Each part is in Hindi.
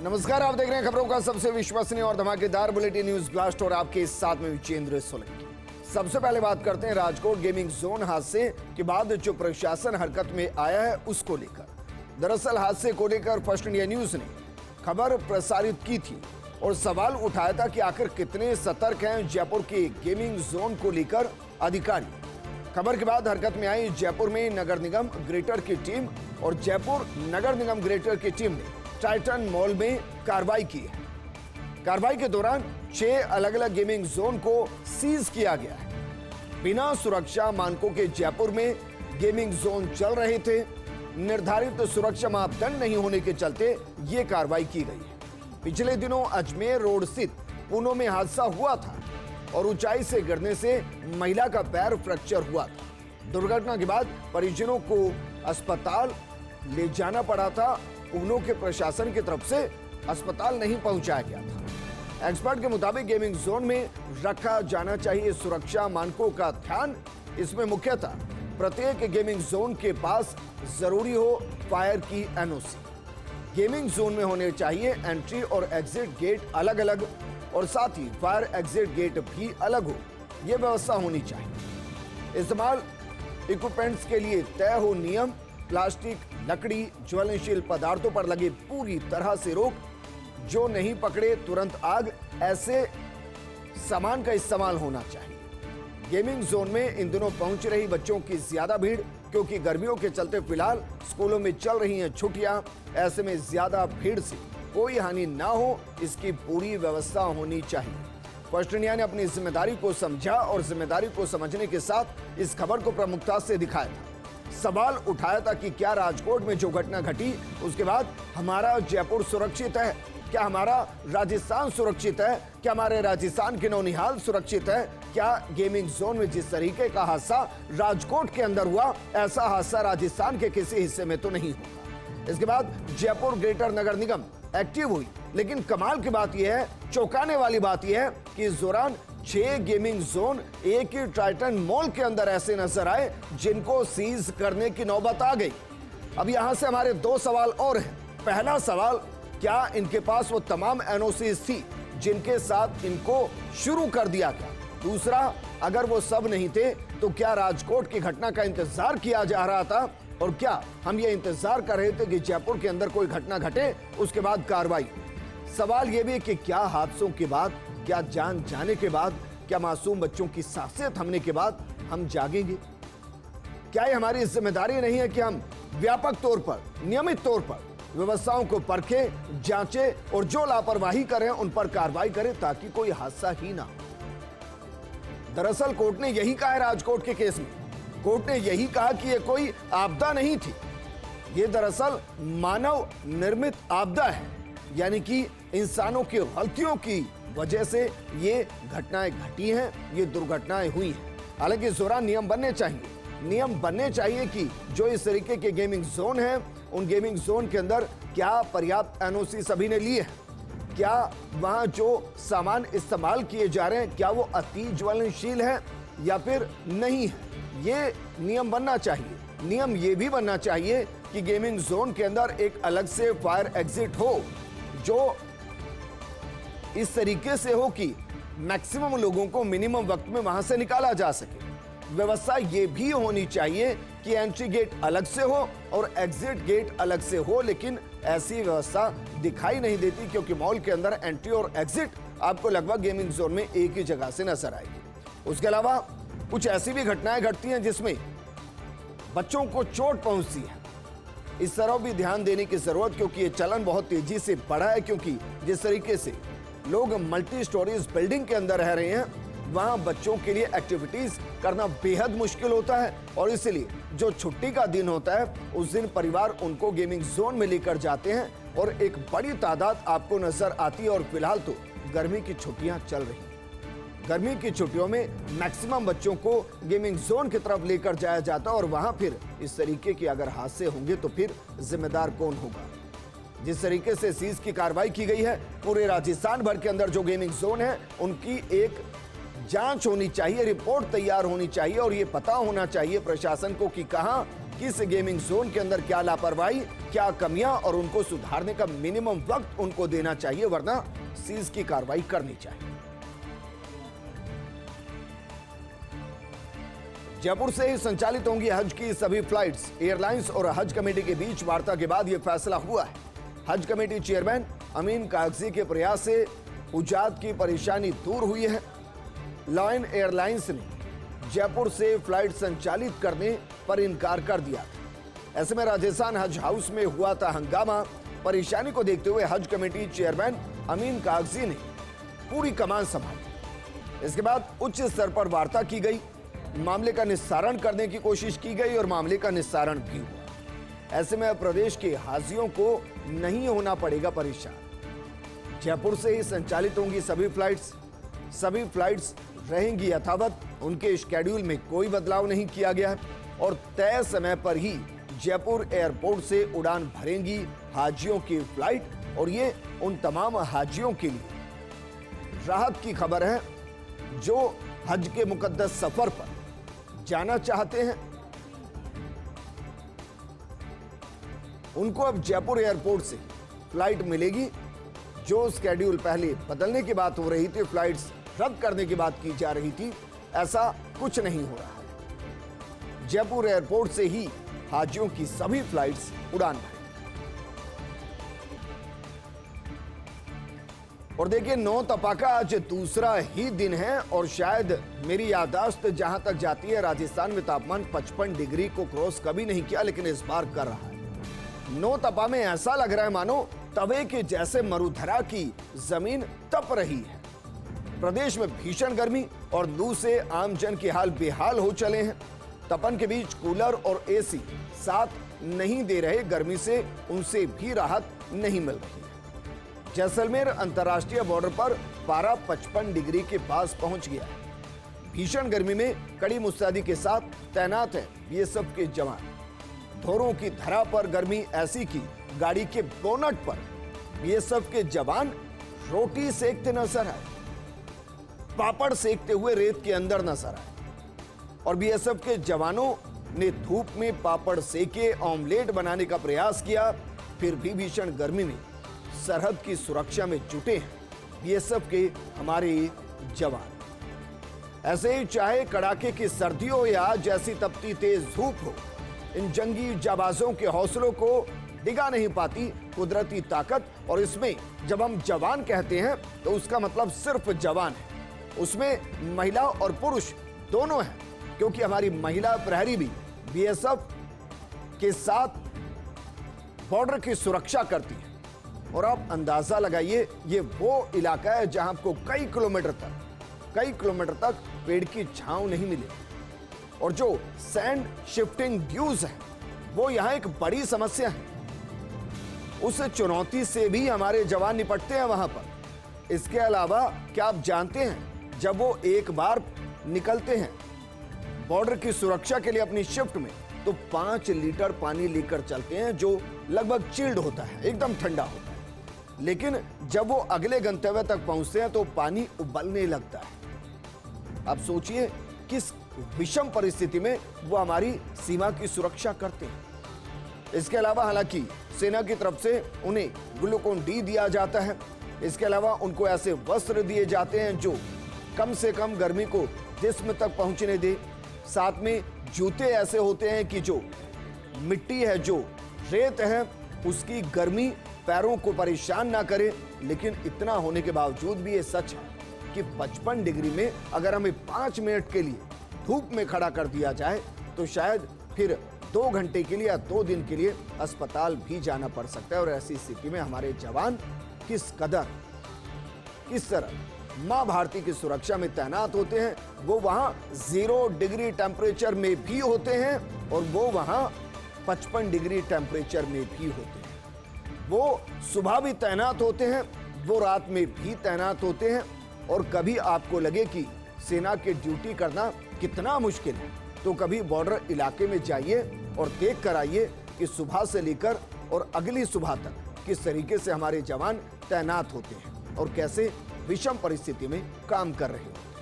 नमस्कार, आप देख रहे हैं खबरों का सबसे विश्वसनीय और धमाकेदार बुलेटिन न्यूज ब्लास्ट और आपके साथ में विजेंद्र सोलंकी। सबसे पहले बात करते हैं राजकोट गेमिंग जोन हादसे के बाद जो प्रशासन हरकत में आया है उसको लेकर। दरअसल हादसे को लेकर फर्स्ट इंडिया न्यूज ने खबर प्रसारित की थी और सवाल उठाया था कि आखिर कितने सतर्क हैं जयपुर के गेमिंग जोन को लेकर अधिकारी। खबर के बाद हरकत में आई जयपुर में नगर निगम ग्रेटर की टीम और जयपुर नगर निगम ग्रेटर की टीम ने टाइटन मॉल में कार्रवाई की है। कार्रवाई के दौरान 6 अलग अलग गेमिंग जोन को सीज किया गया है। बिना सुरक्षा मानकों के जयपुर में गेमिंग जोन चल रहे थे। निर्धारित सुरक्षा मापदंड नहीं होने के चलते ये कार्रवाई की गई है। पिछले दिनों अजमेर रोड स्थित पुनो में हादसा हुआ था और ऊंचाई से गिरने से महिला का पैर फ्रैक्चर हुआ था। दुर्घटना के बाद परिजनों को अस्पताल ले जाना पड़ा था। पुनो के प्रशासन की तरफ से अस्पताल नहीं पहुंचाया गया था। एक्सपर्ट के मुताबिक गेमिंग जोन में रखा जाना चाहिए सुरक्षा मानकों का ध्यान। इसमें मुख्यतः प्रत्येक गेमिंग जोन के पास जरूरी हो फायर की एनओसी। गेमिंग जोन में होने चाहिए एंट्री और एग्जिट गेट अलग अलग और साथ ही फायर एग्जिट गेट भी अलग हो, यह व्यवस्था होनी चाहिए। इस्तेमाल इक्विपमेंट्स के लिए तय हो नियम। प्लास्टिक, लकड़ी, ज्वलनशील पदार्थों पर लगे पूरी तरह से रोक। जो नहीं पकड़े तुरंत आग, ऐसे सामान का इस्तेमाल होना चाहिए। गेमिंग जोन में इन दिनों पहुंच रही बच्चों की ज्यादा भीड़, क्योंकि गर्मियों के चलते फिलहाल स्कूलों में चल रही हैं छुट्टियां। ऐसे में ज्यादा भीड़ से कोई हानि ना हो, इसकी पूरी व्यवस्था होनी चाहिए। फर्स्ट इंडिया ने अपनी जिम्मेदारी को समझा और जिम्मेदारी को समझने के साथ इस खबर को प्रमुखता से दिखाया था। सवाल उठाया था कि क्या राजकोट में जो घटना घटी उसके बाद हमारा जयपुर सुरक्षित है? क्या हमारा राजस्थान सुरक्षित है? क्या हमारे राजस्थान के नौनिहाल सुरक्षित है? क्या गेमिंग जोन में जिस तरीके का हादसा राजकोट के अंदर हुआ, ऐसा हादसा राजस्थान के किसी हिस्से में तो नहीं होगा। इसके बाद जयपुर ग्रेटर नगर निगम एक्टिव हुई, लेकिन कमाल की बात यह है, चौंकाने वाली बात यह है कि इस दौरान 6 गेमिंग जोन एक ही टाइटन मॉल के अंदर ऐसे नजर आए जिनको सीज करने की नौबत आ गई। अब यहां से हमारे 2 सवाल और हैं। पहला सवाल, क्या इनके पास वो तमाम एनओसीज थी जिनके साथ इनको शुरू कर दिया गया? दूसरा, अगर वो सब नहीं थे तो क्या राजकोट की घटना का इंतजार किया जा रहा था? और क्या हम ये इंतजार कर रहे थे कि जयपुर के अंदर कोई घटना घटे उसके बाद कार्रवाई? सवाल यह भी है कि क्या हादसों के बाद, क्या जान जाने के बाद, क्या मासूम बच्चों की सांसें थमने के बाद हम जागेंगे? क्या ये हमारी जिम्मेदारी नहीं है कि हम व्यापक तौर पर, नियमित तौर पर व्यवस्थाओं को परखें, जांचें और जो लापरवाही करें उन पर कार्रवाई करें ताकि कोई हादसा ही ना हो। दरअसल कोर्ट ने यही कहा है राजकोट के केस में। कोर्ट ने यही कहा कि यह कोई आपदा नहीं थी, यह दरअसल मानव निर्मित आपदा है, यानी कि इंसानों की गलतियों की वजह से ये घटनाएं घटी हैं, ये दुर्घटनाएं हुई हैं। हालांकि इस दौरान नियम बनने चाहिए कि जो इस तरीके के गेमिंग जोन हैं, उन गेमिंग जोन के अंदर क्या पर्याप्त एनओसी सभी ने लिए हैं? क्या वहां जो सामान इस्तेमाल किए जा रहे हैं क्या वो अति ज्वलनशील है या फिर नहीं है? ये नियम बनना चाहिए। नियम ये भी बनना चाहिए कि गेमिंग जोन के अंदर एक अलग से फायर एग्जिट हो, जो इस तरीके से हो कि मैक्सिमम लोगों को मिनिमम वक्त में वहां से निकाला जा सके। व्यवस्था ये भी होनी चाहिए कि एंट्री गेट अलग से हो और एग्जिट गेट अलग से हो, लेकिन ऐसी व्यवस्था दिखाई नहीं देती, क्योंकि मॉल के अंदर एंट्री और एग्जिट आपको लगभग गेमिंग जोन में एक ही जगह से नजर आएगी। उसके अलावा कुछ ऐसी भी घटनाएं घटती हैं जिसमें बच्चों को चोट पहुंचती है। इस तरह भी ध्यान देने की जरूरत, क्योंकि ये चलन बहुत तेजी से बढ़ा है। क्योंकि जिस तरीके से लोग मल्टी स्टोरीज बिल्डिंग के अंदर रह रहे हैं, वहां बच्चों के लिए एक्टिविटीज करना बेहद मुश्किल होता है और इसलिए जो छुट्टी का दिन होता है उस दिन परिवार उनको गेमिंग जोन में लेकर जाते हैं और एक बड़ी तादाद आपको नजर आती है। और फिलहाल तो गर्मी की छुट्टियां चल रही हैं। गर्मी की छुट्टियों में मैक्सिमम बच्चों को गेमिंग जोन की तरफ लेकर जाया जाता है और वहां फिर इस तरीके के अगर हादसे होंगे तो फिर जिम्मेदार कौन होगा? जिस तरीके से सीज की कार्रवाई की गई है, पूरे राजस्थान भर के अंदर जो गेमिंग जोन है उनकी एक जांच होनी चाहिए, रिपोर्ट तैयार होनी चाहिए और ये पता होना चाहिए प्रशासन को कि कहां कि इस गेमिंग जोन के अंदर क्या लापरवाही, क्या कमियां और उनको सुधारने का मिनिमम वक्त उनको देना चाहिए, वरना सीज की कार्रवाई करनी चाहिए। जयपुर से ही संचालित होंगी हज की सभी फ्लाइट्स। एयरलाइंस और हज कमेटी के बीच वार्ता के बाद यह फैसला हुआ है। हज कमेटी चेयरमैन अमीन कागजी के प्रयास से उजात की परेशानी दूर हुई है। लायन एयरलाइंस ने जयपुर से फ्लाइट संचालित करने पर इनकार कर दिया था। ऐसे में राजस्थान हज हाउस में हुआ था हंगामा। परेशानी को देखते हुए हज कमेटी चेयरमैन अमीन कागजी ने पूरी कमान संभाली। इसके बाद उच्च स्तर पर वार्ता की गई, मामले का निस्तारण करने की कोशिश की गई और मामले का निस्तारण भी हुआ। ऐसे में प्रदेश के हाजियों को नहीं होना पड़ेगा परेशान। जयपुर से ही संचालित होंगी सभी फ्लाइट्स रहेंगी यथावत। उनके शेड्यूल में कोई बदलाव नहीं किया गया है और तय समय पर ही जयपुर एयरपोर्ट से उड़ान भरेंगी हाजियों की फ्लाइट। और ये उन तमाम हाजियों के लिए राहत की खबर है जो हज के मुकद्दस सफर पर जाना चाहते हैं। उनको अब जयपुर एयरपोर्ट से फ्लाइट मिलेगी। जो स्केड्यूल पहले बदलने की बात हो रही थी, फ्लाइट्स रद्द करने की बात की जा रही थी, ऐसा कुछ नहीं हो रहा है। जयपुर एयरपोर्ट से ही हाजियों की सभी फ्लाइट्स उड़ान भरेंगी। और देखिए 9 तपा का आज दूसरा ही दिन है और शायद मेरी याददाश्त जहां तक जाती है, राजस्थान में तापमान 55 डिग्री को क्रॉस कभी नहीं किया, लेकिन इस बार कर रहा है। 9 तपा में ऐसा लग रहा है मानो तवे के जैसे मरुधरा की जमीन तप रही है। प्रदेश में भीषण गर्मी और लू से आम जन के हाल बेहाल हो चले हैं। तपन के बीच कूलर और एसी साथ नहीं दे रहे, गर्मी से उनसे भी राहत नहीं मिल रही है। जैसलमेर अंतर्राष्ट्रीय बॉर्डर पर पारा 55 डिग्री के पास पहुंच गया है। भीषण गर्मी में कड़ी मुस्तैदी के साथ तैनात हैं बीएसएफ के जवान। धोरों की धरा पर गर्मी ऐसी की गाड़ी के बोनट पर बीएसएफ के जवान रोटी सेकते नजर आए, पापड़ सेकते हुए रेत के अंदर नजर आए। और बीएसएफ के जवानों ने धूप में पापड़ सेके, ऑमलेट बनाने का प्रयास किया, फिर भी भीषण गर्मी में सरहद की सुरक्षा में जुटे हैं बीएसएफ के हमारे जवान। ऐसे ही चाहे कड़ाके की सर्दी हो या जैसी तपती तेज धूप हो, इन जंगी जाबाजों के हौसलों को डिगा नहीं पाती कुदरती ताकत। और इसमें जब हम जवान कहते हैं तो उसका मतलब सिर्फ जवान है, उसमें महिला और पुरुष दोनों हैं, क्योंकि हमारी महिला प्रहरी भी बीएसएफ के साथ बॉर्डर की सुरक्षा करती है। और आप अंदाजा लगाइए, ये वो इलाका है जहां आपको कई किलोमीटर तक पेड़ की छांव नहीं मिले। और जो सैंड शिफ्टिंग ड्यूज है वो यहां एक बड़ी समस्या है। उस चुनौती से भी हमारे जवान निपटते हैं वहां पर। इसके अलावा क्या आप जानते हैं, जब वो एक बार निकलते हैं बॉर्डर की सुरक्षा के लिए अपनी शिफ्ट में, तो 5 लीटर पानी लेकर चलते हैं, जो लगभग चिल्ड होता है, एकदम ठंडा होता है। लेकिन जब वो अगले गंतव्य तक पहुंचते हैं तो पानी उबलने लगता है। अब सोचिए किस विषम परिस्थिति में वो हमारी सीमा की सुरक्षा करते हैं। इसके अलावा हालांकि सेना की तरफ से उन्हें ग्लूकोन डी दिया जाता है। इसके अलावा उनको ऐसे वस्त्र दिए जाते हैं जो कम से कम गर्मी को जिस्म तक पहुंचने दे। साथ में जूते ऐसे होते हैं कि जो मिट्टी है, जो रेत है, उसकी गर्मी पैरों को परेशान ना करे। लेकिन इतना होने के बावजूद भी ये सच है कि 55 डिग्री में अगर हमें 5 मिनट के लिए धूप में खड़ा कर दिया जाए तो शायद फिर 2 घंटे के लिए या 2 दिन के लिए अस्पताल भी जाना पड़ सकता है। और ऐसी स्थिति में हमारे जवान किस तरह मां भारती की सुरक्षा में तैनात होते हैं। वो वहां 0 डिग्री टेम्परेचर में भी होते हैं और वो वहां 55 डिग्री टेम्परेचर में भी होते हैं। वो सुबह भी तैनात होते हैं, वो रात में भी तैनात होते हैं। और कभी आपको लगे कि सेना की ड्यूटी करना कितना मुश्किल है, तो कभी बॉर्डर इलाके में जाइए और देख कर आइए कि सुबह से लेकर और अगली सुबह तक किस तरीके से हमारे जवान तैनात होते हैं और कैसे विषम परिस्थिति में काम कर रहे होते हैं।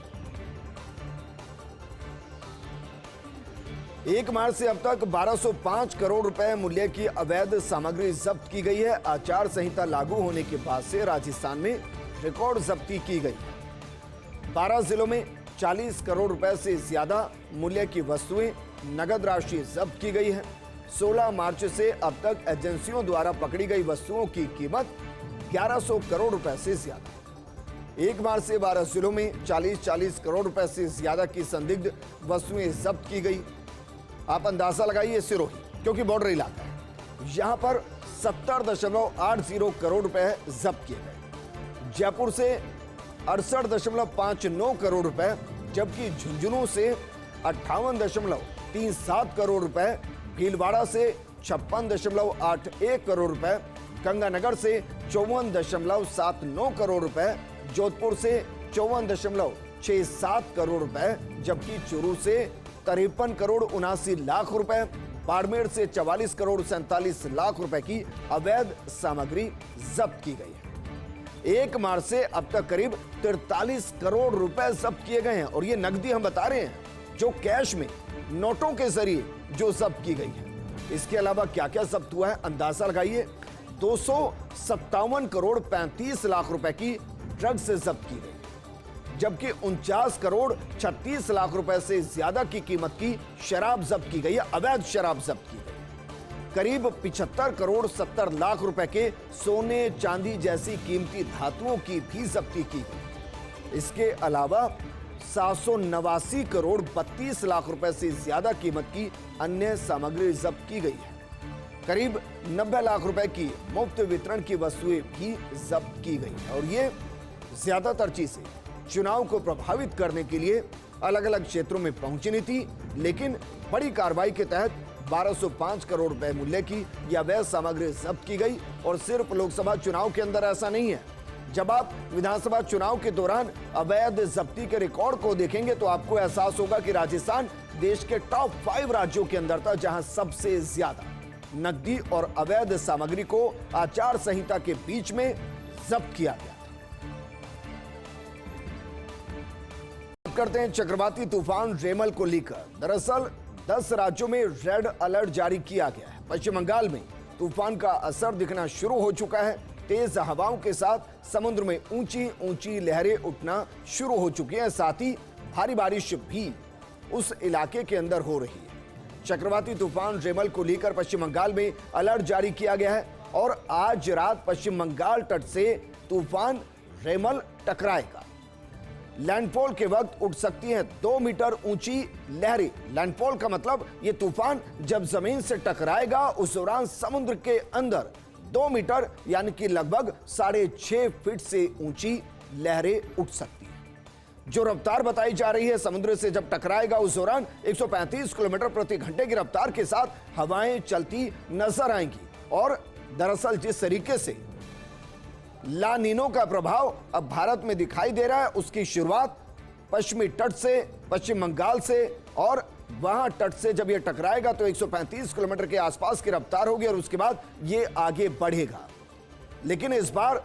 1 मार्च से अब तक 1205 करोड़ रुपए मूल्य की अवैध सामग्री जब्त की गई है। आचार संहिता लागू होने के बाद से राजस्थान में रिकॉर्ड जब्ती की गई। 12 जिलों में 40 करोड़ रुपए से ज्यादा मूल्य की वस्तुएं नगद राशि जब्त की गई है। 16 मार्च से अब तक एजेंसियों द्वारा पकड़ी गई वस्तुओं की कीमत 1100 करोड़ रुपए से ज्यादा। 1 मार्च से 12 जिलों में 40 करोड़ रुपए से ज्यादा की संदिग्ध वस्तुएं जब्त की गई। आप अंदाजा लगाइए सिरोही, क्योंकि बॉर्डर इलाका है, यहां पर 70.80 करोड़ रुपए जब्त किए गए। जयपुर से 68.59 करोड़ रुपए, जबकि झुंझुनू से 58.37 करोड़ रुपए, भीलवाड़ा से 56.81 करोड़ रुपए, गंगानगर से 54.79 करोड़ रुपए, जोधपुर से 54.67 करोड़ रुपए, जबकि चूरू से 53 करोड़ 79 लाख रुपए, बाड़मेर से 44 करोड़ 47 लाख रुपए की अवैध सामग्री जब्त की गई है। 1 मार्च से अब तक करीब 43 करोड़ रुपए जब्त किए गए हैं, और ये नकदी हम बता रहे हैं जो कैश में नोटों के जरिए जो जब्त की गई है। इसके अलावा क्या क्या जब्त हुआ है अंदाजा लगाइए। 257 करोड़ 35 लाख रुपए की ड्रग्स से जब्त की गई, जबकि 49 करोड़ 36 लाख रुपए से ज्यादा की कीमत की शराब जब्त की गई है, अवैध शराब जब्त की गई। करीब 75 करोड़ 70 लाख रुपए के सोने चांदी जैसी कीमती धातुओं की भी जब्ती की गई। इसके अलावा 789 करोड़ 32 लाख रुपए से ज्यादा कीमत की अन्य सामग्री जब्त की गई है। करीब 90 लाख रुपए की मुफ्त वितरण की वस्तुएं भी जब्त की गई है, और ये ज्यादातर चीजें चुनाव को प्रभावित करने के लिए अलग अलग क्षेत्रों में पहुंचनी थी, लेकिन बड़ी कार्रवाई के तहत 1205 करोड़ रुपए मूल्य की यह अवैध सामग्री जब्त की गई। और सिर्फ लोकसभा चुनाव के अंदर ऐसा नहीं है, जब आप विधानसभा चुनाव के दौरान अवैध जब्ती के रिकॉर्ड को देखेंगे तो आपको एहसास होगा कि राजस्थान देश के टॉप 5 राज्यों के अंदर था जहां सबसे ज्यादा नकदी और अवैध सामग्री को आचार संहिता के बीच में जब्त किया गया। करते हैं चक्रवाती तूफान रेमल को लेकर। दरअसल 10 राज्यों में रेड अलर्ट जारी किया गया है। पश्चिम बंगाल में तूफान का असर दिखना शुरू हो चुका है। तेज हवाओं के साथ समुद्र में ऊंची ऊंची लहरें उठना शुरू हो चुकी हैं, साथ ही भारी बारिश भी उस इलाके के अंदर हो रही है। चक्रवाती तूफान रेमल को लेकर पश्चिम बंगाल में अलर्ट जारी किया गया है, और आज रात पश्चिम बंगाल तट से तूफान रेमल टकराएगा। लैंडफॉल के वक्त उठ सकती हैं 2 मीटर ऊंची लहरें। लैंडफॉल का मतलब ये तूफान जब जमीन से टकराएगा उस दौरान समुद्र के अंदर 2 मीटर यानी कि लगभग 6.5 फीट से ऊंची लहरें उठ सकती हैं। जो रफ्तार बताई जा रही है समुद्र से जब टकराएगा उस दौरान 135 किलोमीटर प्रति घंटे की रफ्तार के साथ हवाएं चलती नजर आएंगी। और दरअसल जिस तरीके से ला नीनो का प्रभाव अब भारत में दिखाई दे रहा है, उसकी शुरुआत पश्चिमी तट से, पश्चिम बंगाल से, और वहां तट से जब यह टकराएगा तो 135 किलोमीटर के आसपास की रफ्तार होगी और उसके बाद यह आगे बढ़ेगा। लेकिन इस बार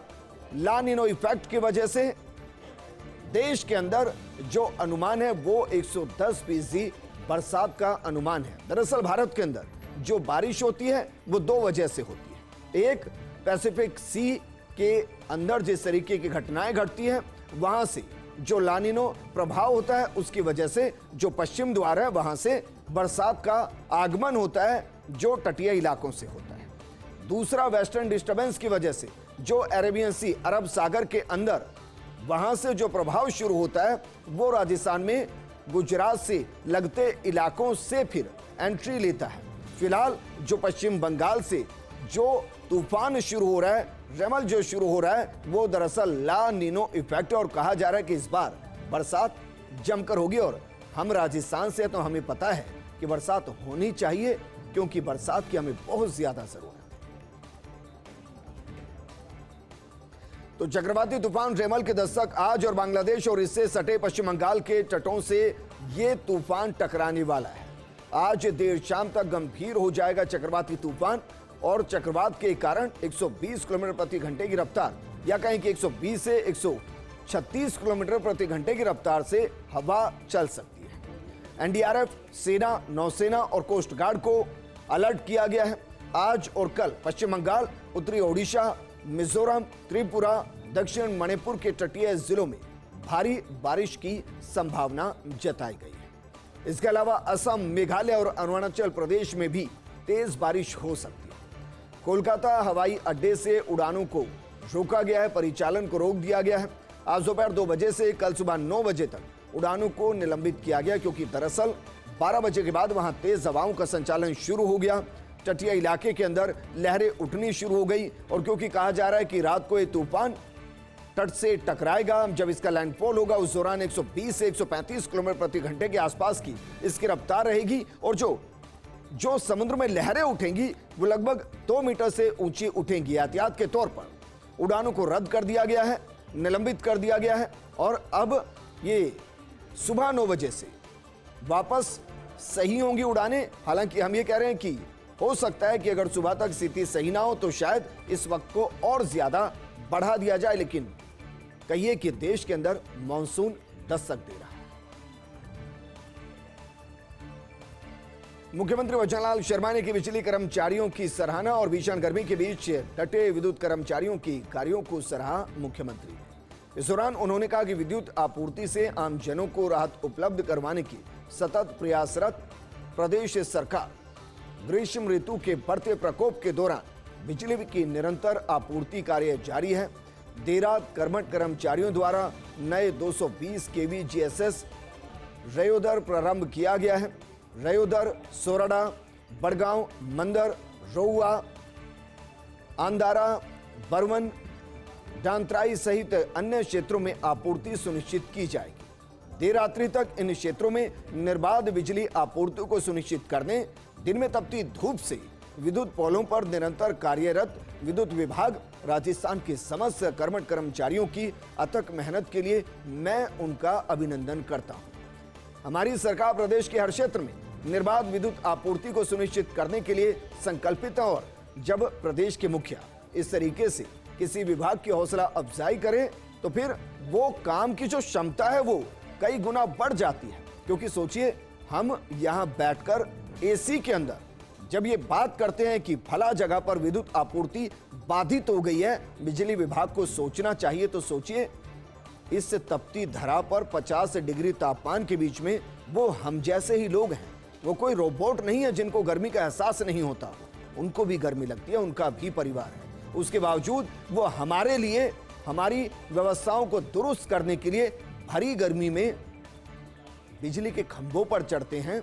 ला नीनो इफेक्ट की वजह से देश के अंदर जो अनुमान है वो 110% बरसात का अनुमान है। दरअसल भारत के अंदर जो बारिश होती है वो 2 वजह से होती है। एक, पैसिफिक सी के अंदर जिस तरीके की घटनाएं घटती हैं वहां से जो ला नीनो प्रभाव होता है उसकी वजह से जो पश्चिम द्वार है वहां से बरसात का आगमन होता है जो तटीय इलाकों से होता है। दूसरा, वेस्टर्न डिस्टर्बेंस की वजह से जो अरेबियन सी, अरब सागर के अंदर वहां से जो प्रभाव शुरू होता है वो राजस्थान में गुजरात से लगते इलाकों से फिर एंट्री लेता है। फिलहाल जो पश्चिम बंगाल से जो तूफान शुरू हो रहा है, रेमल जो शुरू हो रहा है, वो दरअसल ला नीनो इफेक्ट है। और कहा जा रहा है कि इस बार बरसात जमकर होगी, और हम राजस्थान से तो हमें पता है कि बरसात होनी चाहिए, क्योंकि बरसात की हमें बहुत ज्यादा जरूरत है। तो चक्रवाती तूफान रेमल के दस्तक आज और बांग्लादेश और इससे सटे पश्चिम बंगाल के तटों से ये तूफान टकराने वाला है। आज देर शाम तक गंभीर हो जाएगा चक्रवाती तूफान, और चक्रवात के कारण 120 किलोमीटर प्रति घंटे की रफ्तार, या कहें कि 120 से 136 किलोमीटर प्रति घंटे की रफ्तार से हवा चल सकती है। एनडीआरएफ, सेना, नौसेना और कोस्ट गार्ड को अलर्ट किया गया है। आज और कल पश्चिम बंगाल, उत्तरी ओडिशा, मिजोरम, त्रिपुरा, दक्षिण मणिपुर के तटीय जिलों में भारी बारिश की संभावना जताई गई है। इसके अलावा असम, मेघालय और अरुणाचल प्रदेश में भी तेज बारिश हो सकती है। कोलकाता हवाई अड्डे से उड़ानों को रोका गया है, परिचालन को रोक दिया गया है। आज दोपहर 2 बजे से कल सुबह 9 बजे तक उड़ानों को निलंबित किया गया, क्योंकि दरअसल 12 बजे के बाद वहां तेज हवाओं का संचालन शुरू हो गया। तटीय इलाके के अंदर लहरें उठनी शुरू हो गई, और क्योंकि कहा जा रहा है कि रात को ये तूफान तट से टकराएगा, जब इसका लैंडफॉल होगा उस दौरान 120 से 135 किलोमीटर प्रति घंटे के आसपास की इसकी रफ्तार रहेगी, और जो समुद्र में लहरें उठेंगी वो लगभग 2 मीटर से ऊंची उठेंगी। एहतियात के तौर पर उड़ानों को रद्द कर दिया गया है, निलंबित कर दिया गया है, और अब ये सुबह 9 बजे से वापस सही होंगी उड़ानें। हालांकि हम ये कह रहे हैं कि हो सकता है कि अगर सुबह तक स्थिति सही ना हो तो शायद इस वक्त को और ज्यादा बढ़ा दिया जाए, लेकिन कहिए कि देश के अंदर मानसून दस्तक दे रहा है। मुख्यमंत्री वचनलाल शर्मा ने की बिजली कर्मचारियों की सराहना, और भीषण गर्मी के बीच तटीय विद्युत कर्मचारियों की कार्यों को सराहा मुख्यमंत्री ने। इस दौरान उन्होंने कहा कि विद्युत आपूर्ति से आम जनों को राहत उपलब्ध करवाने की सतत प्रयासरत प्रदेश सरकार ग्रीष्म ऋतु के बढ़ते प्रकोप के दौरान बिजली की निरंतर आपूर्ति कार्य जारी है। देर रात कर्मठ कर्मचारियों द्वारा नए 220 केवी जीएसएस रयोदर प्रारंभ किया गया है। रयोदर, सोरडा, बड़गांव, मंदर, रोहुआ, आंदारा, बरवन, डांतराई सहित अन्य क्षेत्रों में आपूर्ति सुनिश्चित की जाएगी। देर रात्रि तक इन क्षेत्रों में निर्बाध बिजली आपूर्ति को सुनिश्चित करने, दिन में तपती धूप से विद्युत पोलों पर निरंतर कार्यरत विद्युत विभाग राजस्थान के समस्त कर्मठ कर्मचारियों की अथक मेहनत के लिए मैं उनका अभिनंदन करता हूं। हमारी सरकार प्रदेश के हर क्षेत्र में निर्बाध विद्युत आपूर्ति को सुनिश्चित करने के लिए संकल्पित है, और जब प्रदेश के मुखिया इस तरीके से किसी विभाग की हौसला अफजाई करे तो फिर वो काम की जो क्षमता है वो कई गुना बढ़ जाती है। क्योंकि सोचिए, हम यहाँ बैठकर एसी के अंदर जब ये बात करते हैं कि फला जगह पर विद्युत आपूर्ति बाधित हो गई है, बिजली विभाग को सोचना चाहिए। तो सोचिए, इस तपती धरा पर 50 डिग्री तापमान के बीच में वो हम जैसे ही लोग हैं, वो कोई रोबोट नहीं है जिनको गर्मी का एहसास नहीं होता। उनको भी गर्मी लगती है, उनका भी परिवार है। उसके बावजूद वो हमारे लिए, हमारी व्यवस्थाओं को दुरुस्त करने के लिए भरी गर्मी में बिजली के खंभों पर चढ़ते हैं,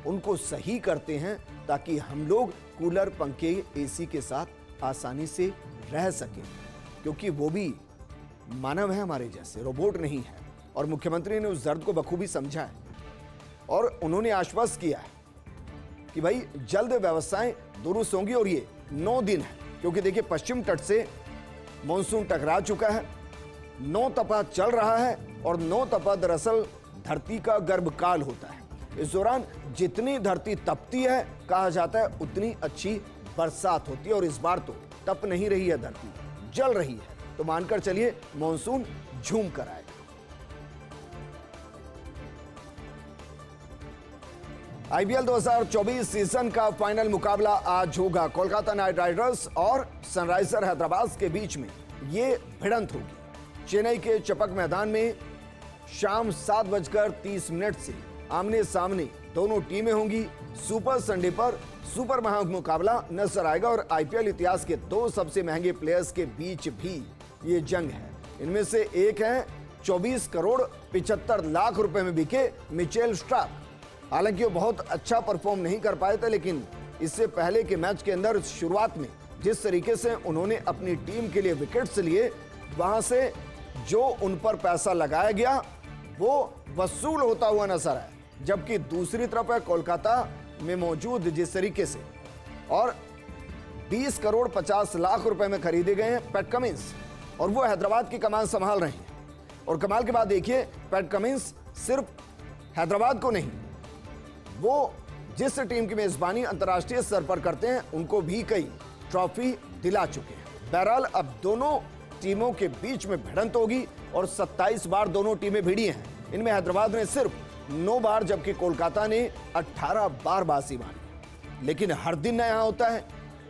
उनको सही करते हैं, ताकि हम लोग कूलर, पंखे, एसी के साथ आसानी से रह सकें। क्योंकि वो भी मानव है हमारे जैसे, रोबोट नहीं है। और मुख्यमंत्री ने उस दर्द को बखूबी समझा है, और उन्होंने आश्वस्त किया है कि भाई जल्द व्यवस्थाएं दुरुस्त होंगी। और ये 9 दिन है, क्योंकि देखिए पश्चिम तट से मानसून टकरा चुका है, 9 तपा चल रहा है, और 9 तपा दरअसल धरती का गर्भकाल होता है। इस दौरान जितनी धरती तपती है, कहा जाता है उतनी अच्छी बरसात होती है। और इस बार तो तप नहीं रही है धरती, जल रही है। तो मानकर चलिए मानसून झूम कर आएगा। आईपीएल 2024 सीजन का फाइनल मुकाबला आज होगा। कोलकाता नाइट राइडर्स और सनराइजर हैदराबाद के बीच में ये भिड़ंत होगी। चेन्नई के चपक मैदान में शाम 7:30 से आमने सामने दोनों टीमें होंगी। सुपर संडे पर सुपर महामुकाबला नजर आएगा, और आईपीएल इतिहास के 2 सबसे महंगे प्लेयर्स के बीच भी ये जंग है। इनमें से एक है 24 करोड़ 75 लाख रुपए में बिके मिचेल स्टार्क। हालांकि वो बहुत अच्छा परफॉर्म नहीं कर पाए थे, लेकिन इससे पहले के मैच के अंदर शुरुआत में जिस तरीके से उन्होंने अपनी टीम के लिए विकेट्स लिए, वहां से जो उन पर पैसा लगाया गया वो वसूल होता हुआ नजर आया। जबकि दूसरी तरफ है कोलकाता में मौजूद जिस तरीके से, और 20 करोड़ 50 लाख रुपए में खरीदे गए हैं पैट कमिंस, और वो हैदराबाद की कमान संभाल रहे हैं। और कमाल की बात देखिए, पैट कमिंस सिर्फ हैदराबाद को नहीं, वो जिस टीम की मेजबानी अंतर्राष्ट्रीय स्तर पर करते हैं उनको भी कई ट्रॉफी दिला चुके हैं। बहरहाल अब दोनों टीमों के बीच में भिड़ंत होगी, और 27 बार दोनों टीमें भिड़ी हैं। इनमें हैदराबाद ने सिर्फ 9 बार, जबकि कोलकाता ने 18 बार बाजी मारी। लेकिन हर दिन नया होता है,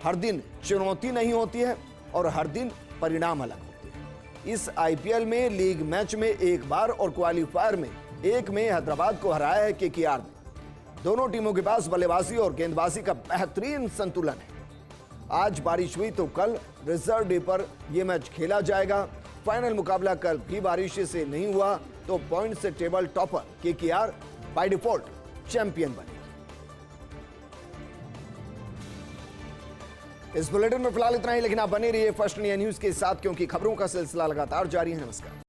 हर दिन चुनौती नहीं होती है और हर दिन परिणाम अलग होते हैं। इस आईपीएल में लीग मैच में 1 बार और क्वालिफायर में 1 में हैदराबाद को हराया है केकेआर ने। दोनों टीमों के पास बल्लेबाजी और गेंदबाजी का बेहतरीन संतुलन है। आज बारिश हुई तो कल रिजर्व डे पर यह मैच खेला जाएगा। फाइनल मुकाबला कल भी बारिश से नहीं हुआ तो पॉइंट से table topper KKR by default champion बने। इस बुलेटिन में फिलहाल इतना ही, लेकिन आप बने रहिए फर्स्ट इंडिया न्यूज के साथ, क्योंकि खबरों का सिलसिला लगातार जारी है। नमस्कार।